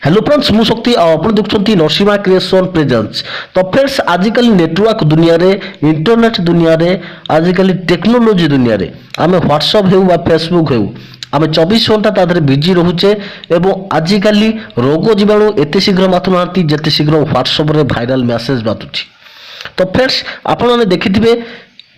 Hello friends मु शक्ति आपण देखुछंती नरसिमा क्रिएशन प्रेजेंस। तो फ्रेंड्स आजिकल नेटवर्क दुनिया रे इंटरनेट दुनिया रे आजिकल टेक्नोलोजी दुनिया रे आमे व्हाट्सएप हेउ बा फेसबुक हेउ आमे 24 घंटा तादरे बिजी रहुचे एवं आजिकल रोग जीवाणु एते शीघ्र माथु नांती जते शीघ्र व्हाट्सएप रे वायरल मैसेज बातुची। तो फ्रेंड्स आपण माने देखिथिबे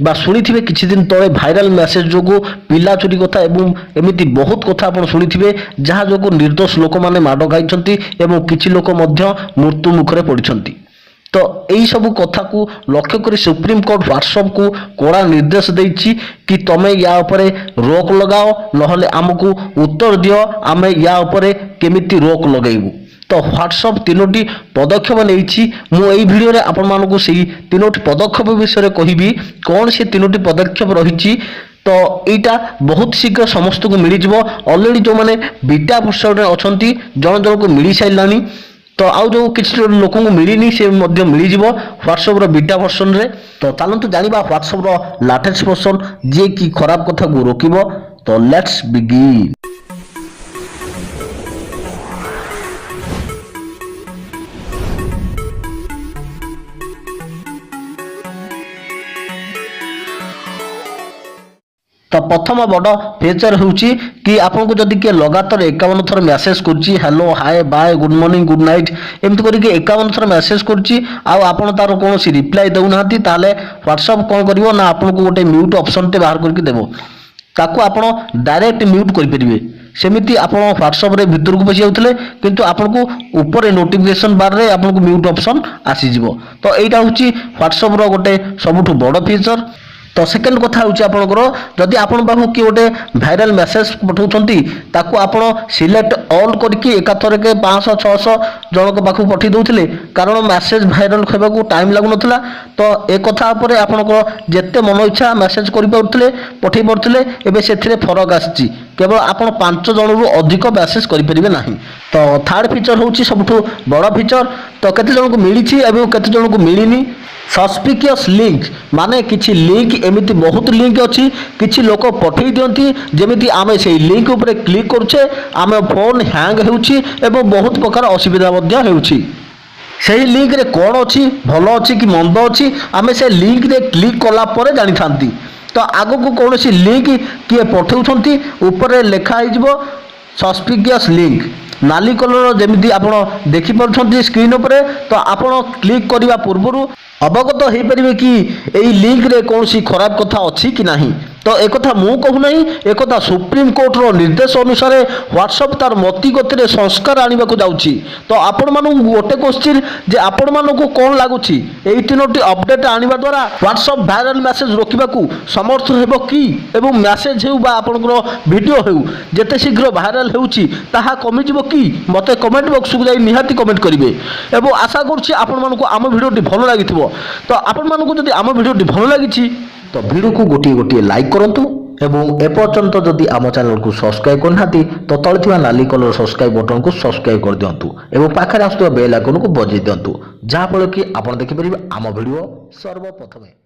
बा शुणिथिबे किछि दिन तळे भाइराल मेसेज जोगु पिला चोरी कथा एवं एमिति बहुत कथा आपण शुणिथिबे जहा जोगु निर्दोष लोक माने माडो गाइछंती एवं किछि लोक मध्य मृत्यु मुखरे पडिछंती। तो एई सब कथा को लक्ष्य करी सुप्रीम कोर्ट व्हाट्सएप को कड़ा निर्देश देछि कि तमे या उपरे रोक लगाओ नहले हमकु उत्तर दियो आमे या उपरे केमिति रोक लगाइबु। तो व्हाट्सएप तीनोटी पदक्षेप नहीं मु एई वीडियो रे आपण मानकु सेही तीनोटी पदक्षेप विषय कहबी कौन से तीनोटी पदक्षेप रही। तो एटा बहुत शीघ्र समस्त को मिल जिवो। ऑलरेडी जो माने बीटा वर्षन रे अछंती जण जण को मिल साइलानी। तो आउ जो किछि लोक को मिलनी से मध्य मिल जिवो व्हाट्सएप रो बीटा वर्षन रे। तो चलंतु जानिबा व्हाट्सएप रो लेटेस्ट वर्षन जे कि खराब कथा को रोकिबो। तो लेट्स बिगिन। तो प्रथम बड़ फीचर होउची कि आपन को जदि के लगातार 51 थर मेसेज करची hello hi bye good morning good night एमति करी के 51 थर मेसेज करची आ आपन तार कोनोसी रिप्लाई दउ नाहंती ताले व्हाट्सएप कोन करिवो ना आपन को गोटे म्यूट ऑप्शन ते बाहर करके देबो ताको आपन डायरेक्ट म्यूट करि परिबे। सेमिति आपन व्हाट्सएप रे भीतर को पसी जाउतले किंतु आपन को ऊपर नोटिफिकेशन बार रे आपन को म्यूट ऑप्शन आसी जिवो। तो एटा होउची व्हाट्सएप रो गोटे सबुठु बड़ फीचर। तो सेकेंड कथा होउची आपनकर जदि आपन बाहु कि गोटे भाइराल मेसेज पठाउछंती ताको आपन सिलेक्ट ऑल करके एकाथर के 500 600 जनक बाखु पठी दउथिले कारण मेसेज भाइराल खबा को टाइम लागु नथला। तो ए कथा ऊपर आपनकर जत्ते मन इच्छा मेसेज करि पड़थले पठै पड़थले एबे सेथिरे फरक आछि केवल आपन 5 जन रु अधिक मेसेज करि परिबे नाही। तो थर्ड फीचर होउची सबठु बड़ फीचर। तो केते जन को मिलिछि एबे केते जन को मिलिनी सस्पिशियस लिंक माने किछि लिंक एमिति बहुत लिंक अछि किछि लोक पठै दियंती जेमिति आमे सेही लिंक ऊपर क्लिक करछे आमे फोन हैंग हेउछि एवं बहुत प्रकार असुविधा मध्य हेउछि। सेही लिंक रे कोन अछि भलो अछि कि मंद अछि आमे से लिंक रे क्लिक कला परे जानि थांती। तो आगो को कोनोसी लिंक किए पठौछंती ऊपर लेखा आइजबो सस्पिशियस लिंक नाली कलर जेमिति आपण देखि परछंती स्क्रीन ऊपर। तो आपण क्लिक करिवा पूर्वरु अवगत हो पारे कि यही लिंक रे कौन सी खराब कथा अच्छी कि नहीं। तो एक कथा मु कहू नहीं एक कथा सुप्रीम कोर्ट रो निर्देश अनुसार व्हाट्सएप तार मती गति रे संस्कार आनिबा को जाउची। तो आपण मानु गोटे क्वेश्चन जे आपण मानु को कोन लागुची एई तीनोटी अपडेट आनिबा द्वारा व्हाट्सएप वायरल मैसेज रोकिबा को समर्थ हेबो कि एवं मैसेज हेउ बा आपनकर वीडियो हेउ जेते शीघ्र वायरल हेउची ताहा कमी जिवो कि मते कमेंट बॉक्स को जाई निहाती कमेंट करिवे। एवं आशा करछि आपण मानु को आम वीडियोटी भलो लागिथिबो। तो आपण मानु को जदि आम वीडियोटी भलो लागिछि तो वीडियो को गोटे गोटे लाइक करंतु एवं एपर्यंत जदि आम चैनल को सब्सक्राइब करनाती तो तळे थिबा नाली कलर सब्सक्राइब बटन को सब्सक्राइब कर दियंतु एवं पाखरे आसुवा बेल आइकन को बजाई दियंतु जहा फल कि आपण देखि परिबे आम वीडियो सर्वप्रथमे।